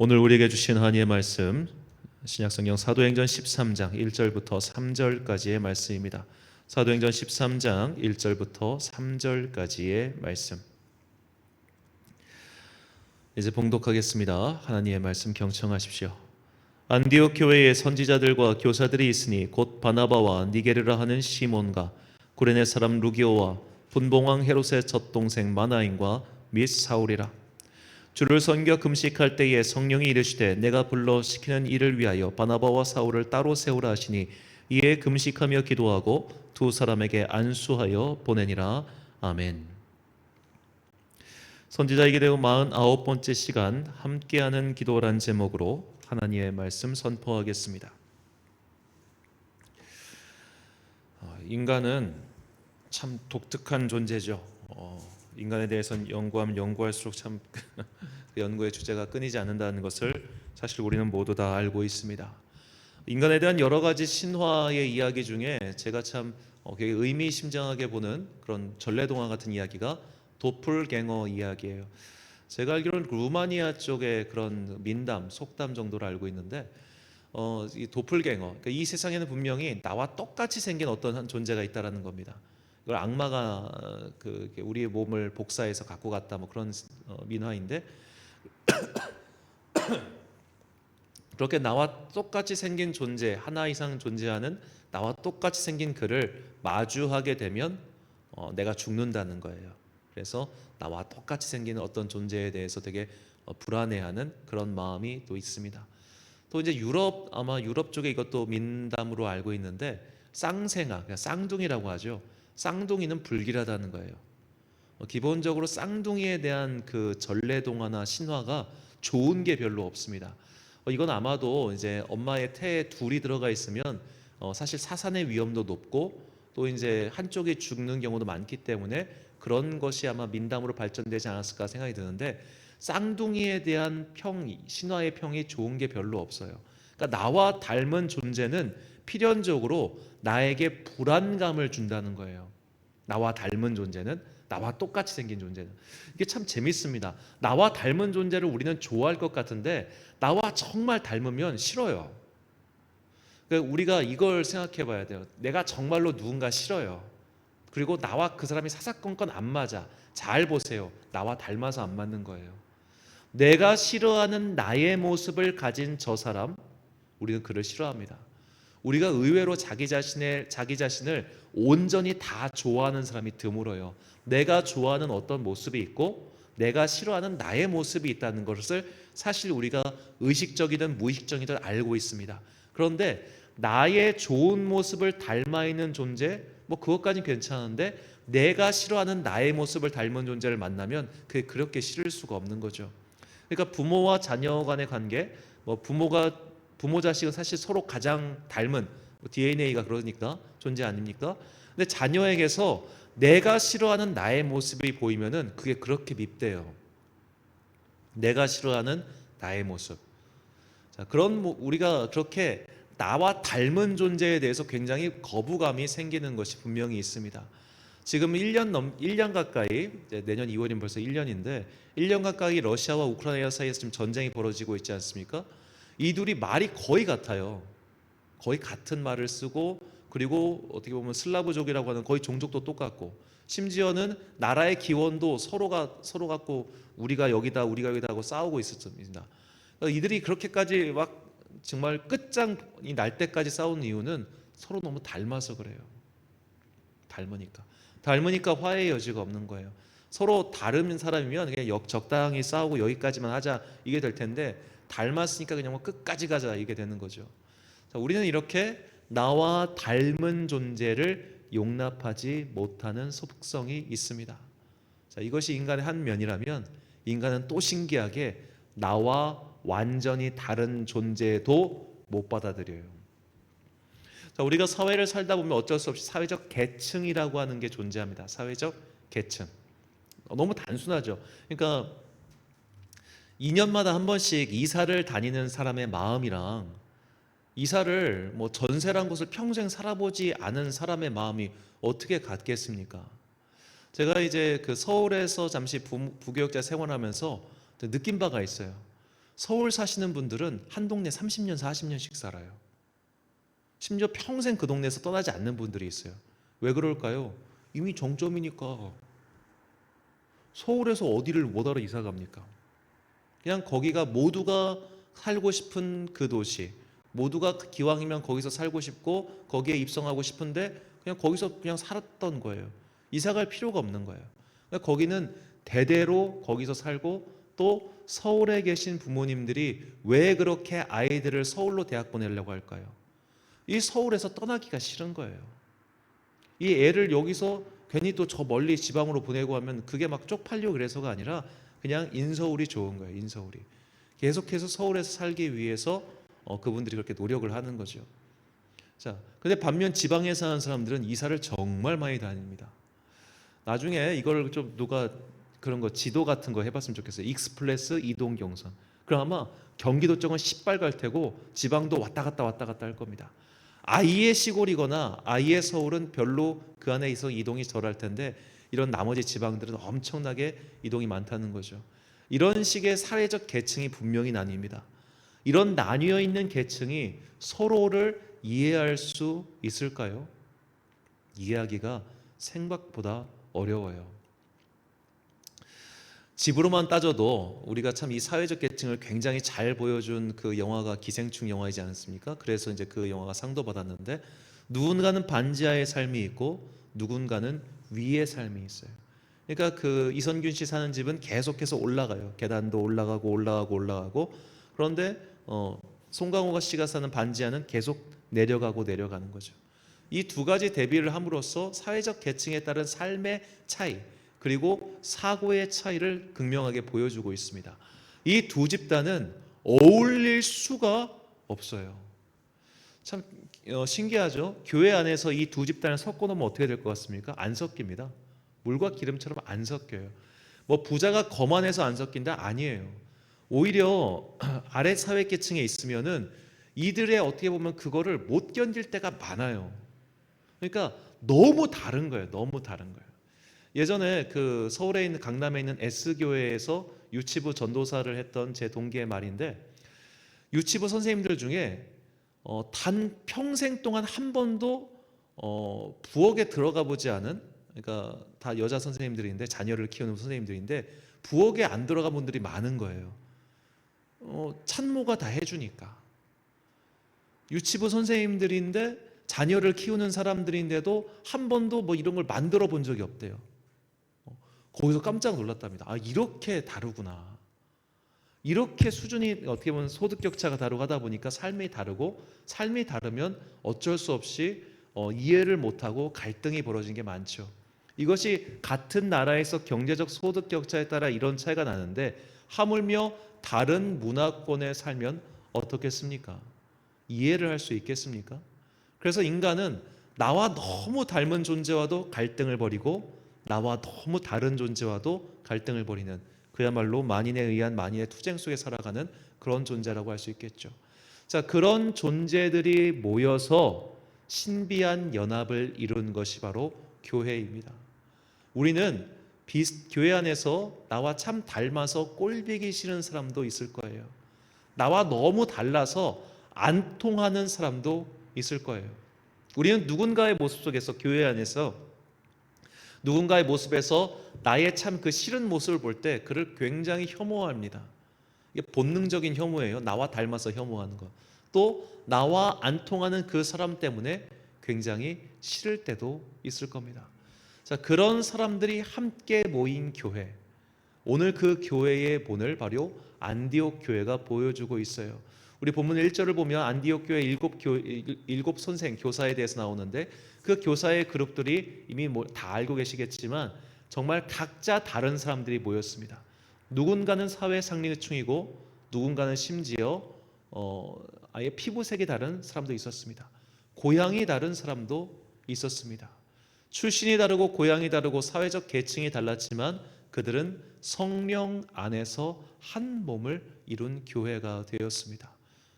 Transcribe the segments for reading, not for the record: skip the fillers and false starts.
오늘 우리에게 주신 하나님의 말씀, 신약성경 사도행전 13장 1절부터 3절까지의 말씀입니다. 사도행전 13장 1절부터 3절까지의 말씀. 이제 봉독하겠습니다. 하나님의 말씀 경청하십시오. 안디옥 교회에 선지자들과 교사들이 있으니 곧 바나바와 니게르라 하는 시몬과 구레네 사람 루기오와 분봉왕 헤롯의 젖동생 마나인과 및 사울이라. 주를 섬겨 금식할 때에 성령이 이르시되 내가 불러 시키는 일을 위하여 바나바와 사울을 따로 세우라 하시니 이에 금식하며 기도하고 두 사람에게 안수하여 보내니라. 아멘. 선지자에게 되어 49번째 시간 함께하는 기도란 제목으로 하나님의 말씀 선포하겠습니다. 인간은 참 독특한 존재죠. 인간에 대해서는 연구하면 연구할수록 참 연구의 주제가 끊이지 않는다는 것을 사실 우리는 모두 다 알고 있습니다. 인간에 대한 여러 가지 신화의 이야기 중에 제가 참 되게 의미심장하게 보는 그런 전래동화 같은 이야기가 도플갱어 이야기예요. 제가 알기로는 루마니아 쪽의 그런 민담, 속담 정도로 알고 있는데 이 도플갱어, 그러니까 이 세상에는 분명히 나와 똑같이 생긴 어떤 한 존재가 있다라는 겁니다. 이걸 악마가 우리의 몸을 복사해서 갖고 갔다 뭐 그런 민화인데 그렇게 나와 똑같이 생긴 존재, 하나 이상 존재하는 나와 똑같이 생긴 그를 마주하게 되면 내가 죽는다는 거예요. 그래서 나와 똑같이 생긴 어떤 존재에 대해서 되게 불안해하는 그런 마음이 또 있습니다. 또 이제 아마 유럽 쪽에 이것도 민담으로 알고 있는데 쌍생아, 그러니까 쌍둥이라고 하죠. 쌍둥이는 불길하다는 거예요. 기본적으로 쌍둥이에 대한 그 전래동화나 신화가 좋은 게 별로 없습니다. 이건 아마도 이제 엄마의 태에 둘이 들어가 있으면 사실 사산의 위험도 높고 또 이제 한쪽이 죽는 경우도 많기 때문에 그런 것이 아마 민담으로 발전되지 않았을까 생각이 드는데 쌍둥이에 대한 신화의 평이 좋은 게 별로 없어요. 그러니까 나와 닮은 존재는 필연적으로 나에게 불안감을 준다는 거예요. 나와 닮은 존재는, 나와 똑같이 생긴 존재는. 이게 참 재밌습니다. 나와 닮은 존재를 우리는 좋아할 것 같은데 나와 정말 닮으면 싫어요. 그러니까 우리가 이걸 생각해 봐야 돼요. 내가 정말로 누군가 싫어요. 그리고 나와 그 사람이 사사건건 안 맞아. 잘 보세요. 나와 닮아서 안 맞는 거예요. 내가 싫어하는 나의 모습을 가진 저 사람, 우리는 그를 싫어합니다. 우리가 의외로 자기 자신을 온전히 다 좋아하는 사람이 드물어요. 내가 좋아하는 어떤 모습이 있고 내가 싫어하는 나의 모습이 있다는 것을 사실 우리가 의식적이든 무의식적이든 알고 있습니다. 그런데 나의 좋은 모습을 닮아 있는 존재, 뭐 그것까지는 괜찮은데 내가 싫어하는 나의 모습을 닮은 존재를 만나면 그게 그렇게 싫을 수가 없는 거죠. 그러니까 부모와 자녀 간의 관계, 부모 자식은 사실 서로 가장 닮은 DNA가 그러니까 존재 아닙니까? 근데 자녀에게서 내가 싫어하는 나의 모습이 보이면은 그게 그렇게 밉대요. 내가 싫어하는 나의 모습. 자, 우리가 그렇게 나와 닮은 존재에 대해서 굉장히 거부감이 생기는 것이 분명히 있습니다. 지금 1년 가까이, 내년 2월이면 벌써 1년인데 1년 가까이 러시아와 우크라이나 사이에서 지금 전쟁이 벌어지고 있지 않습니까? 이 둘이 말이 거의 같아요. 거의 같은 말을 쓰고, 그리고 어떻게 보면 슬라브족이라고 하는 거의 종족도 똑같고, 심지어는 나라의 기원도 서로 갖고 우리가 여기다 하고 싸우고 있었습니다. 이들이 그렇게까지 막 정말 끝장이 날 때까지 싸우는 이유는 서로 너무 닮아서 그래요. 닮으니까 화해의 여지가 없는 거예요. 서로 다른 사람이면 그냥 적당히 싸우고 여기까지만 하자 이게 될 텐데 닮았으니까 그냥 끝까지 가자 이게 되는 거죠. 자, 우리는 이렇게 나와 닮은 존재를 용납하지 못하는 속성이 있습니다. 자, 이것이 인간의 한 면이라면 인간은 또 신기하게 나와 완전히 다른 존재도 못 받아들여요. 자, 우리가 사회를 살다 보면 어쩔 수 없이 사회적 계층이라고 하는 게 존재합니다. 사회적 계층. 너무 단순하죠. 그러니까 2년마다 한 번씩 이사를 다니는 사람의 마음이랑 이사를 전세란 곳을 평생 살아보지 않은 사람의 마음이 어떻게 같겠습니까? 제가 이제 그 서울에서 잠시 부교육자 생활하면서 느낀 바가 있어요. 서울 사시는 분들은 한 동네 30년, 40년씩 살아요. 심지어 평생 그 동네에서 떠나지 않는 분들이 있어요. 왜 그럴까요? 이미 정점이니까. 서울에서 어디를 뭐하러 이사 갑니까? 그냥 거기가 모두가 살고 싶은 그 도시, 모두가 기왕이면 거기서 살고 싶고 거기에 입성하고 싶은데 그냥 거기서 그냥 살았던 거예요. 이사 갈 필요가 없는 거예요. 그러니까 거기는 대대로 거기서 살고, 또 서울에 계신 부모님들이 왜 그렇게 아이들을 서울로 대학 보내려고 할까요? 이 서울에서 떠나기가 싫은 거예요. 이 애를 여기서 괜히 또 저 멀리 지방으로 보내고 하면 그게 막 쪽팔려 그래서가 아니라 그냥 인서울이 좋은 거예요. 인서울이. 계속해서 서울에서 살기 위해서 그분들이 그렇게 노력을 하는 거죠. 자, 근데 반면 지방에 사는 사람들은 이사를 정말 많이 다닙니다. 나중에 이걸 좀 누가 그런 거 지도 같은 거 해봤으면 좋겠어요. 익스플레스 이동 경선. 그럼 아마 경기도 쪽은 시뻘 갈 테고 지방도 왔다 갔다 할 겁니다. 아예 시골이거나 아예 서울은 별로 그 안에 있어 이동이 덜할 텐데, 이런 나머지 지방들은 엄청나게 이동이 많다는 거죠. 이런 식의 사회적 계층이 분명히 나뉩니다. 이런 나뉘어 있는 계층이 서로를 이해할 수 있을까요? 이해하기가 생각보다 어려워요. 집으로만 따져도 우리가 참 이 사회적 계층을 굉장히 잘 보여준 그 영화가 기생충 영화이지 않습니까? 그래서 이제 그 영화가 상도 받았는데, 누군가는 반지하의 삶이 있고 누군가는 위의 삶이 있어요. 그러니까 그 이선균 씨 사는 집은 계속해서 올라가요. 계단도 올라가고. 그런데 송강호 씨가 사는 반지하는 계속 내려가는 거죠. 이 두 가지 대비를 함으로써 사회적 계층에 따른 삶의 차이, 그리고 사고의 차이를 극명하게 보여주고 있습니다. 이 두 집단은 어울릴 수가 없어요. 참 신기하죠? 교회 안에서 이 두 집단을 섞어 놓으면 어떻게 될 것 같습니까? 안 섞입니다. 물과 기름처럼 안 섞여요. 뭐 부자가 거만해서 안 섞인다? 아니에요. 오히려 아래 사회 계층에 있으면은 이들의 어떻게 보면 그거를 못 견딜 때가 많아요. 그러니까 너무 다른 거예요. 너무 다른 거예요. 예전에 그 서울에 있는 강남에 있는 S교회에서 유치부 전도사를 했던 제 동기의 말인데, 유치부 선생님들 중에 단 평생 동안 한 번도 부엌에 들어가 보지 않은, 그러니까 다 여자 선생님들인데, 자녀를 키우는 선생님들인데 부엌에 안 들어간 분들이 많은 거예요. 찬모가 다 해주니까. 유치부 선생님들인데 자녀를 키우는 사람들인데도 한 번도 뭐 이런 걸 만들어 본 적이 없대요. 거기서 깜짝 놀랐답니다. 아, 이렇게 다르구나. 이렇게 수준이 어떻게 보면 소득 격차가 다르고 하다 보니까 삶이 다르고, 삶이 다르면 어쩔 수 없이 이해를 못하고 갈등이 벌어진 게 많죠. 이것이 같은 나라에서 경제적 소득 격차에 따라 이런 차이가 나는데, 하물며 다른 문화권에 살면 어떻겠습니까? 이해를 할 수 있겠습니까? 그래서 인간은 나와 너무 닮은 존재와도 갈등을 벌이고, 나와 너무 다른 존재와도 갈등을 벌이는, 그야말로 만인에 의한 만인의 투쟁 속에 살아가는 그런 존재라고 할 수 있겠죠. 자, 그런 존재들이 모여서 신비한 연합을 이룬 것이 바로 교회입니다. 우리는 교회 안에서 나와 참 닮아서 꼴보기 싫은 사람도 있을 거예요. 나와 너무 달라서 안 통하는 사람도 있을 거예요. 우리는 누군가의 모습 속에서, 교회 안에서 누군가의 모습에서 나의 참 그 싫은 모습을 볼 때 그를 굉장히 혐오합니다. 이게 본능적인 혐오예요. 나와 닮아서 혐오하는 것. 또 나와 안 통하는 그 사람 때문에 굉장히 싫을 때도 있을 겁니다. 자, 그런 사람들이 함께 모인 교회. 오늘 그 교회의 본을 바로 안디옥 교회가 보여주고 있어요. 우리 본문 1절을 보면 안디옥 교회 일곱 선생 교사에 대해서 나오는데, 그 교사의 그룹들이 이미 다 알고 계시겠지만 정말 각자 다른 사람들이 모였습니다. 누군가는 사회 상류층이고, 누군가는 심지어 아예 피부색이 다른 사람도 있었습니다. 고향이 다른 사람도 있었습니다. 출신이 다르고 고향이 다르고 사회적 계층이 달랐지만 그들은 성령 안에서 한 몸을 이룬 교회가 되었습니다.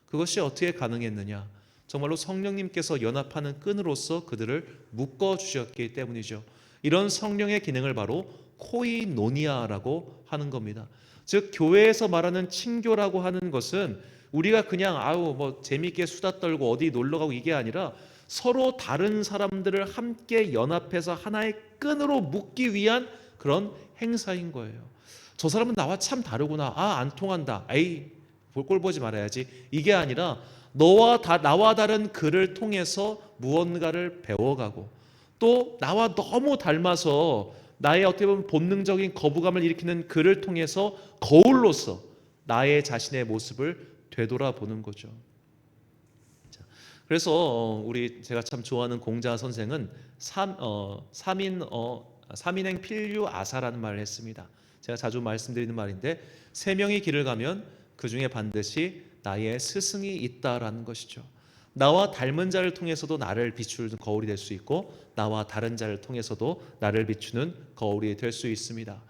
그것이 어떻게 가능했느냐? 정말로 성령님께서 연합하는 끈으로서 그들을 묶어 주셨기 때문이죠. 이런 성령의 기능을 바로 코이노니아라고 하는 겁니다. 즉 교회에서 말하는 친교라고 하는 것은 우리가 그냥 뭐 재미있게 수다 떨고 어디 놀러 가고 이게 아니라 서로 다른 사람들을 함께 연합해서 하나의 끈으로 묶기 위한 그런 행사인 거예요. 저 사람은 나와 참 다르구나. 안 통한다. 에이, 볼 보지 말아야지. 이게 아니라 나와 다른 그를 통해서 무언가를 배워가고, 또 나와 너무 닮아서 나의 어떻게 보면 본능적인 거부감을 일으키는 그를 통해서 거울로서 나의 자신의 모습을 되돌아보는 거죠. 그래서 제가 참 좋아하는 공자 선생은 삼인행 필유 아사라는 말을 했습니다. 제가 자주 말씀드리는 말인데, 세 명이 길을 가면 그 중에 반드시 나의 스승이 있다라는 것이죠. 나와 닮은 자를 통해서도 나를 비추는 거울이 될 수 있고, 나와 다른 자를 통해서도 나를 비추는 거울이 될 수 있습니다.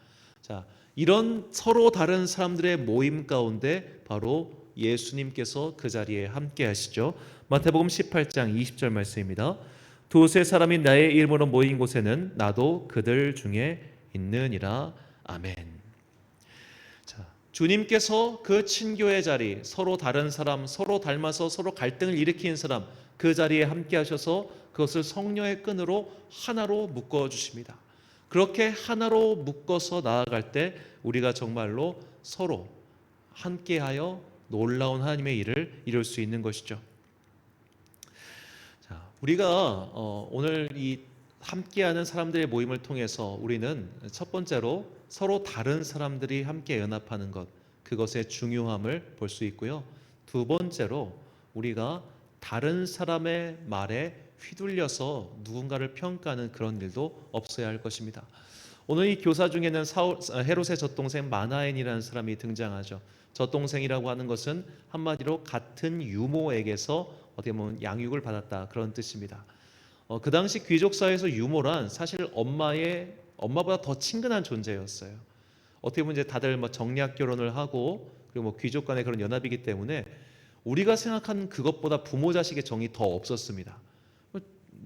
자, 이런 서로 다른 사람들의 모임 가운데 바로 예수님께서 그 자리에 함께 하시죠. 마태복음 18장 20절 말씀입니다. 두세 사람이 나의 이름으로 모인 곳에는 나도 그들 중에 있느니라. 아멘. 자, 주님께서 그 친교의 자리, 서로 다른 사람, 서로 닮아서 서로 갈등을 일으키는 사람, 그 자리에 함께 하셔서 그것을 성령의 끈으로 하나로 묶어 주십니다. 그렇게 하나로 묶어서 나아갈 때 우리가 정말로 서로 함께하여 놀라운 하나님의 일을 이룰 수 있는 것이죠. 자, 우리가 오늘 이 함께하는 사람들의 모임을 통해서 우리는 첫 번째로 서로 다른 사람들이 함께 연합하는 것, 그것의 중요함을 볼 수 있고요. 두 번째로 우리가 다른 사람의 말에 휘둘려서 누군가를 평가하는 그런 일도 없어야 할 것입니다. 오늘 이 교사 중에는 헤롯의 젖동생 마나엔이라는 사람이 등장하죠. 젖동생이라고 하는 것은 한마디로 같은 유모에게서 어떻게 보면 양육을 받았다, 그런 뜻입니다. 그 당시 귀족 사회에서 유모란 사실 엄마보다 더 친근한 존재였어요. 어떻게 보면 이제 다들 정략 결혼을 하고 그리고 귀족 간의 그런 연합이기 때문에 우리가 생각하는 그것보다 부모 자식의 정이 더 없었습니다.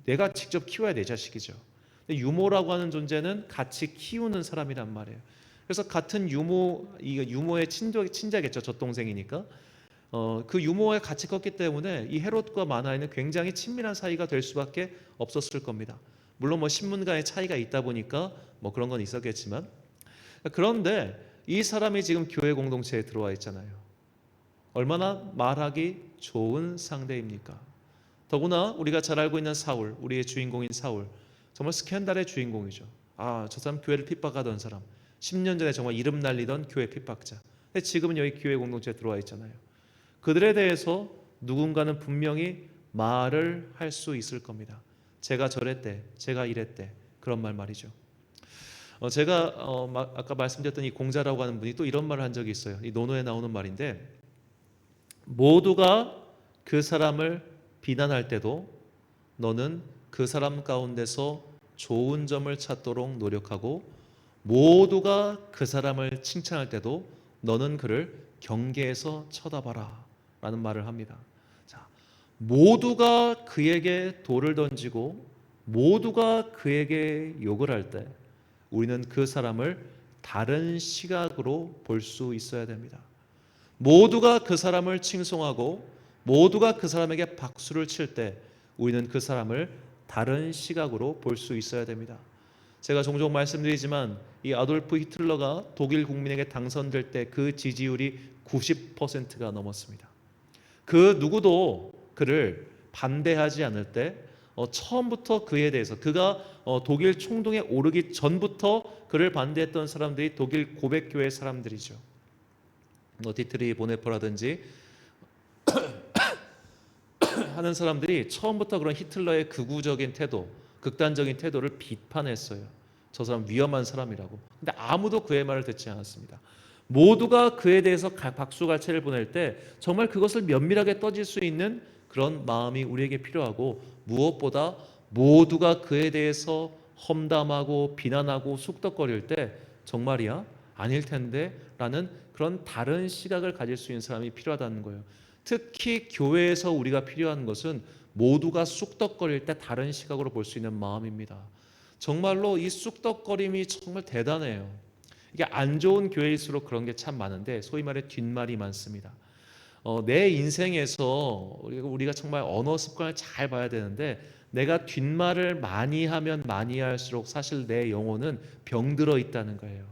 내가 직접 키워야 내 자식이죠. 근데 유모라고 하는 존재는 같이 키우는 사람이란 말이에요. 그래서 같은 유모의 친자겠죠. 젖동생이니까. 그 유모와 같이 컸기 때문에 이 헤롯과 마나에는 굉장히 친밀한 사이가 될 수밖에 없었을 겁니다. 물론 신분간의 차이가 있다 보니까 그런 건 있었겠지만, 그런데 이 사람이 지금 교회 공동체에 들어와 있잖아요. 얼마나 말하기 좋은 상대입니까? 더구나 우리가 잘 알고 있는 사울, 우리의 주인공인 사울, 정말 스캔들의 주인공이죠. 저 사람 교회를 핍박하던 사람, 10년 전에 정말 이름 날리던 교회 핍박자. 근데 지금은 여기 교회 공동체에 들어와 있잖아요. 그들에 대해서 누군가는 분명히 말을 할 수 있을 겁니다. 제가 저랬대, 제가 이랬대, 그런 말이죠. 제가 아까 말씀드렸던 이 공자라고 하는 분이 또 이런 말을 한 적이 있어요. 이 논어에 나오는 말인데, 모두가 그 사람을 비난할 때도 너는 그 사람 가운데서 좋은 점을 찾도록 노력하고, 모두가 그 사람을 칭찬할 때도 너는 그를 경계해서 쳐다봐라 라는 말을 합니다. 자, 모두가 그에게 돌을 던지고 모두가 그에게 욕을 할 때 우리는 그 사람을 다른 시각으로 볼 수 있어야 됩니다. 모두가 그 사람을 칭송하고 모두가 그 사람에게 박수를 칠 때 우리는 그 사람을 다른 시각으로 볼 수 있어야 됩니다. 제가 종종 말씀드리지만 이 아돌프 히틀러가 독일 국민에게 당선될 때 그 지지율이 90%가 넘었습니다. 그 누구도 그를 반대하지 않을 때 처음부터 그에 대해서 그가 독일 총독에 오르기 전부터 그를 반대했던 사람들이 독일 고백교회 사람들이죠. 디트리 보네퍼라든지 하는 사람들이 처음부터 그런 히틀러의 극우적인 태도, 극단적인 태도를 비판했어요. 저 사람 위험한 사람이라고. 근데 아무도 그의 말을 듣지 않았습니다. 모두가 그에 대해서 박수갈채를 보낼 때 정말 그것을 면밀하게 떠질 수 있는 그런 마음이 우리에게 필요하고, 무엇보다 모두가 그에 대해서 험담하고 비난하고 쑥덕거릴 때 정말이야? 아닐 텐데 라는 그런 다른 시각을 가질 수 있는 사람이 필요하다는 거예요. 특히 교회에서 우리가 필요한 것은 모두가 쑥덕거릴 때 다른 시각으로 볼 수 있는 마음입니다. 정말로 이 쑥덕거림이 정말 대단해요. 이게 안 좋은 교회일수록 그런 게 참 많은데 소위 말해 뒷말이 많습니다. 내 인생에서 우리가 정말 언어 습관을 잘 봐야 되는데 내가 뒷말을 많이 하면 많이 할수록 사실 내 영혼은 병들어 있다는 거예요.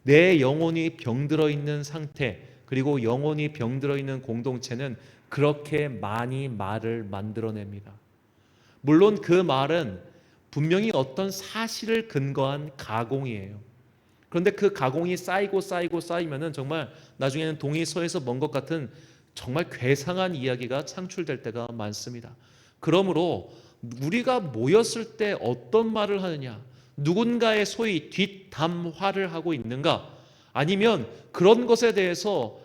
내 영혼이 병들어 있는 상태, 그리고 영혼이 병들어 있는 공동체는 그렇게 많이 말을 만들어냅니다. 물론 그 말은 분명히 어떤 사실을 근거한 가공이에요. 그런데 그 가공이 쌓이면은 정말 나중에는 동이 서에서 먼 것 같은 정말 괴상한 이야기가 창출될 때가 많습니다. 그러므로 우리가 모였을 때 어떤 말을 하느냐, 누군가의 소위 뒷담화를 하고 있는가, 아니면 그런 것에 대해서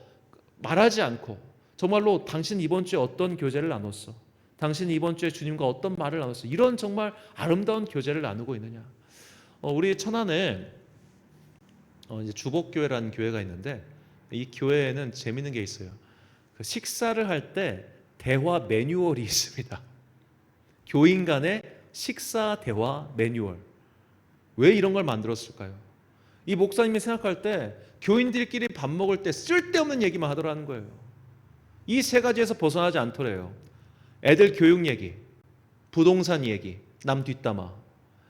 말하지 않고 정말로 당신 이번 주에 어떤 교제를 나눴어? 당신 이번 주에 주님과 어떤 말을 나눴어? 이런 정말 아름다운 교제를 나누고 있느냐? 우리 천안에 이제 주복교회라는 교회가 있는데 이 교회에는 재밌는 게 있어요. 그 식사를 할 때 대화 매뉴얼이 있습니다. 교인 간의 식사 대화 매뉴얼. 왜 이런 걸 만들었을까요? 이 목사님이 생각할 때 교인들끼리 밥 먹을 때 쓸데없는 얘기만 하더라는 거예요. 이 세 가지에서 벗어나지 않더래요. 애들 교육 얘기, 부동산 얘기, 남 뒷담화.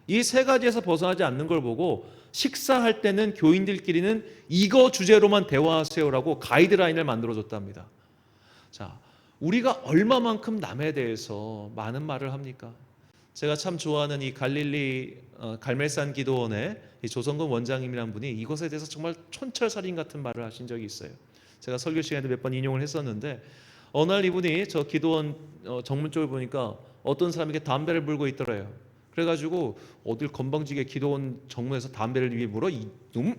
이 세 가지에서 벗어나지 않는 걸 보고 식사할 때는 교인들끼리는 이거 주제로만 대화하세요라고 가이드라인을 만들어줬답니다. 자, 우리가 얼마만큼 남에 대해서 많은 말을 합니까? 제가 참 좋아하는 이 갈릴리 갈멜산 기도원의 이 조성근 원장님이라는 분이 이것에 대해서 정말 촌철살인 같은 말을 하신 적이 있어요. 제가 설교 시간에도 몇 번 인용을 했었는데 어느 날 이분이 저 기도원 정문 쪽을 보니까 어떤 사람에게 담배를 물고 있더래요. 그래가지고 어딜 건방지게 기도원 정문에서 담배를 위에 물어?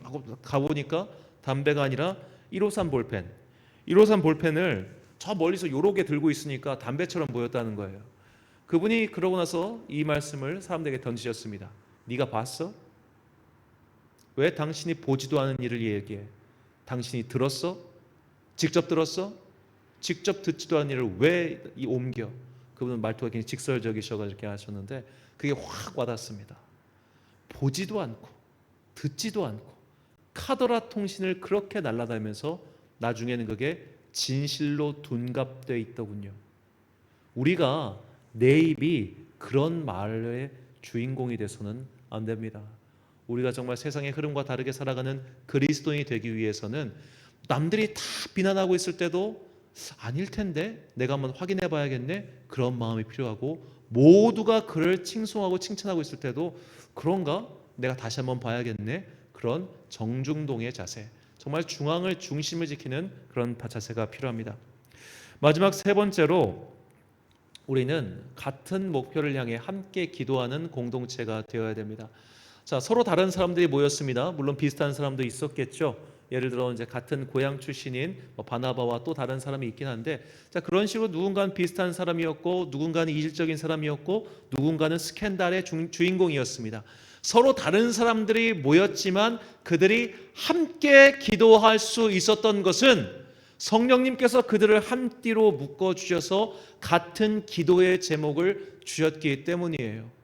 하고 가보니까 담배가 아니라 153 볼펜. 153 볼펜을 저 멀리서 요렇게 들고 있으니까 담배처럼 보였다는 거예요. 그분이 그러고 나서 이 말씀을 사람들에게 던지셨습니다. 네가 봤어? 왜 당신이 보지도 않은 일을 얘기해? 당신이 들었어? 직접 들었어? 직접 듣지도 않은 일을 왜 옮겨? 그분은 말투가 굉장히 직설적이셔가지고 이렇게 하셨는데 그게 확 와닿습니다. 보지도 않고 듣지도 않고 카더라 통신을 그렇게 날아다니면서 나중에는 그게 진실로 둔갑되어 있더군요. 우리가 내 입이 그런 말의 주인공이 돼서는 안 됩니다. 우리가 정말 세상의 흐름과 다르게 살아가는 그리스도인이 되기 위해서는 남들이 다 비난하고 있을 때도 아닐 텐데 내가 한번 확인해 봐야겠네, 그런 마음이 필요하고, 모두가 그를 칭송하고 칭찬하고 있을 때도 그런가, 내가 다시 한번 봐야겠네, 그런 정중동의 자세, 정말 중심을 지키는 그런 자세가 필요합니다. 마지막 세 번째로 우리는 같은 목표를 향해 함께 기도하는 공동체가 되어야 됩니다. 자, 서로 다른 사람들이 모였습니다. 물론 비슷한 사람도 있었겠죠. 예를 들어 이제 같은 고향 출신인 바나바와 또 다른 사람이 있긴 한데, 자, 그런 식으로 누군가는 비슷한 사람이었고 누군가는 이질적인 사람이었고 누군가는 스캔들의 주인공이었습니다. 서로 다른 사람들이 모였지만 그들이 함께 기도할 수 있었던 것은 성령님께서 그들을 한띠로 묶어주셔서 같은 기도의 제목을 주셨기 때문이에요.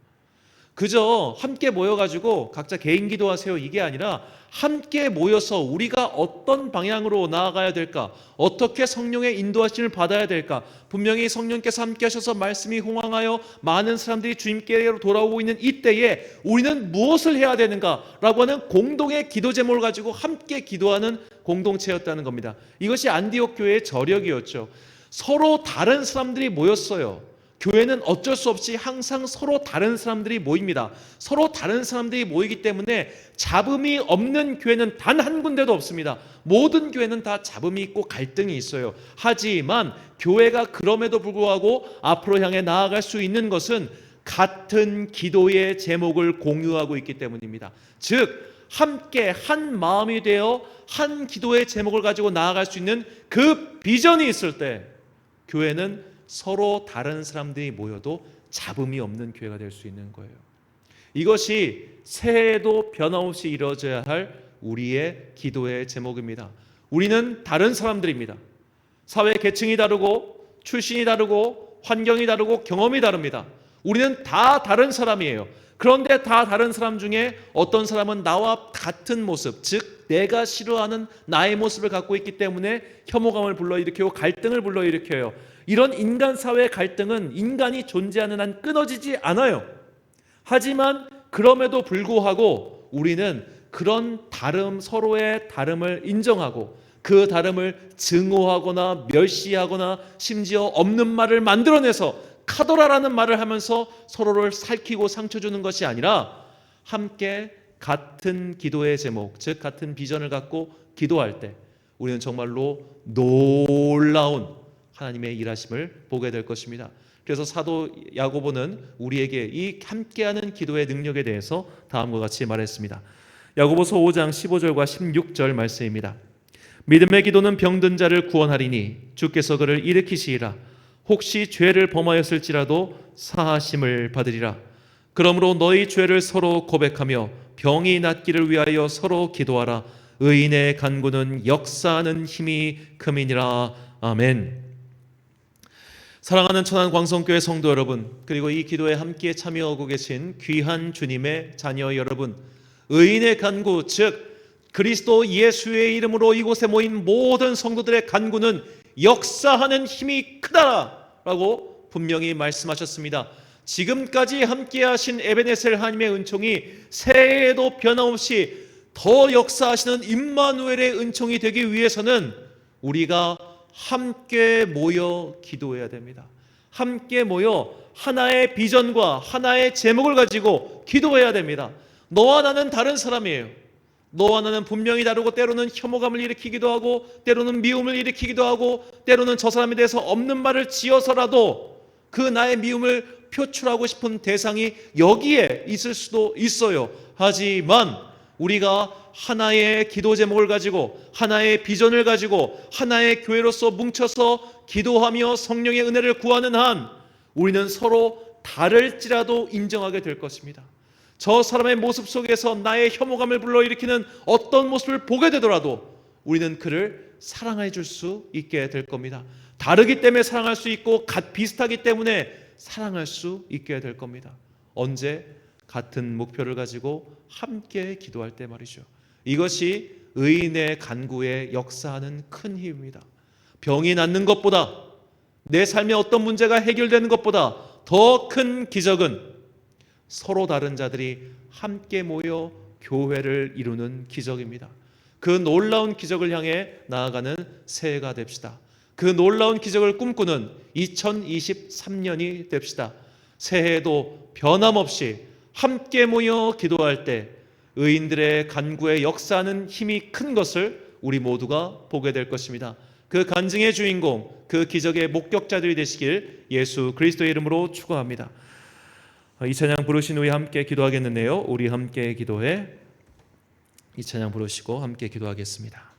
그저 함께 모여가지고 각자 개인 기도하세요 이게 아니라 함께 모여서 우리가 어떤 방향으로 나아가야 될까, 어떻게 성령의 인도하심을 받아야 될까, 분명히 성령께서 함께 하셔서 말씀이 홍황하여 많은 사람들이 주님께로 돌아오고 있는 이때에 우리는 무엇을 해야 되는가라고 하는 공동의 기도 제목을 가지고 함께 기도하는 공동체였다는 겁니다. 이것이 안디옥 교회의 저력이었죠. 서로 다른 사람들이 모였어요. 교회는 어쩔 수 없이 항상 서로 다른 사람들이 모입니다. 서로 다른 사람들이 모이기 때문에 잡음이 없는 교회는 단 한 군데도 없습니다. 모든 교회는 다 잡음이 있고 갈등이 있어요. 하지만 교회가 그럼에도 불구하고 앞으로 향해 나아갈 수 있는 것은 같은 기도의 제목을 공유하고 있기 때문입니다. 즉 함께 한 마음이 되어 한 기도의 제목을 가지고 나아갈 수 있는 그 비전이 있을 때 교회는 서로 다른 사람들이 모여도 잡음이 없는 교회가 될 수 있는 거예요. 이것이 새해에도 변함없이 이루어져야 할 우리의 기도의 제목입니다. 우리는 다른 사람들입니다. 사회 계층이 다르고 출신이 다르고 환경이 다르고 경험이 다릅니다. 우리는 다 다른 사람이에요. 그런데 다 다른 사람 중에 어떤 사람은 나와 같은 모습, 즉 내가 싫어하는 나의 모습을 갖고 있기 때문에 혐오감을 불러일으키고 갈등을 불러일으켜요. 이런 인간 사회의 갈등은 인간이 존재하는 한 끊어지지 않아요. 하지만 그럼에도 불구하고 우리는 그런 다름, 서로의 다름을 인정하고 그 다름을 증오하거나 멸시하거나 심지어 없는 말을 만들어내서 카더라라는 말을 하면서 서로를 살키고 상처 주는 것이 아니라 함께 같은 기도의 제목, 즉 같은 비전을 갖고 기도할 때 우리는 정말로 놀라운 하나님의 일하심을 보게 될 것입니다. 그래서 사도 야고보는 우리에게 이 함께하는 기도의 능력에 대해서 다음과 같이 말했습니다. 야고보서 5장 15절과 16절 말씀입니다. 믿음의 기도는 병든 자를 구원하리니 주께서 그를 일으키시리라. 혹시 죄를 범하였을지라도 사하심을 받으리라. 그러므로 너희 죄를 서로 고백하며 병이 낫기를 위하여 서로 기도하라. 의인의 간구는 역사하는 힘이 큼이니라. 아멘. 사랑하는 천안광성교회 성도 여러분, 그리고 이 기도에 함께 참여하고 계신 귀한 주님의 자녀 여러분, 의인의 간구, 즉 그리스도 예수의 이름으로 이곳에 모인 모든 성도들의 간구는 역사하는 힘이 크다라고 분명히 말씀하셨습니다. 지금까지 함께하신 에베네셀 하나님의 은총이 새해에도 변함없이 더 역사하시는 임마누엘의 은총이 되기 위해서는 우리가 함께 모여 기도해야 됩니다. 함께 모여 하나의 비전과 하나의 제목을 가지고 기도해야 됩니다. 너와 나는 다른 사람이에요. 너와 나는 분명히 다르고 때로는 혐오감을 일으키기도 하고 때로는 미움을 일으키기도 하고 때로는 저 사람에 대해서 없는 말을 지어서라도 그 나의 미움을 표출하고 싶은 대상이 여기에 있을 수도 있어요. 하지만 우리가 하나의 기도 제목을 가지고 하나의 비전을 가지고 하나의 교회로서 뭉쳐서 기도하며 성령의 은혜를 구하는 한 우리는 서로 다를지라도 인정하게 될 것입니다. 저 사람의 모습 속에서 나의 혐오감을 불러일으키는 어떤 모습을 보게 되더라도 우리는 그를 사랑해 줄 수 있게 될 겁니다. 다르기 때문에 사랑할 수 있고 비슷하기 때문에 사랑할 수 있게 될 겁니다. 언제? 같은 목표를 가지고 함께 기도할 때 말이죠. 이것이 의인의 간구에 역사하는 큰 힘입니다. 병이 낫는 것보다 내 삶에 어떤 문제가 해결되는 것보다 더 큰 기적은 서로 다른 자들이 함께 모여 교회를 이루는 기적입니다. 그 놀라운 기적을 향해 나아가는 새해가 됩시다. 그 놀라운 기적을 꿈꾸는 2023년이 됩시다. 새해에도 변함없이 함께 모여 기도할 때 의인들의 간구에 역사하는 힘이 큰 것을 우리 모두가 보게 될 것입니다. 그 간증의 주인공, 그 기적의 목격자들이 되시길 예수 그리스도의 이름으로 축원합니다. 이 찬양 부르신 후에 함께 기도하겠는데요. 우리 함께 기도해 이 찬양 부르시고 함께 기도하겠습니다.